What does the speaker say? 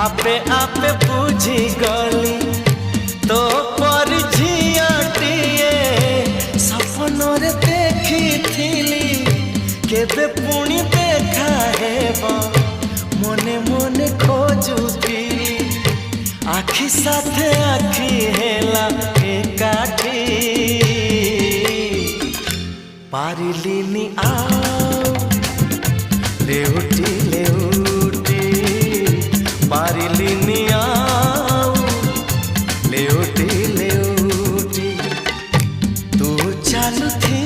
आपे आपे बुझी गली तो पर झियाटिए सपनरे देखी थिली केबे पुणी देखा हेबा मने मने खोजुथिली आखि साथे आखि हेला एकाठी पारिलिनी आओ लेउटी लेउटी पारिलिनी आओ लेउटी लेउटी तू चालू थी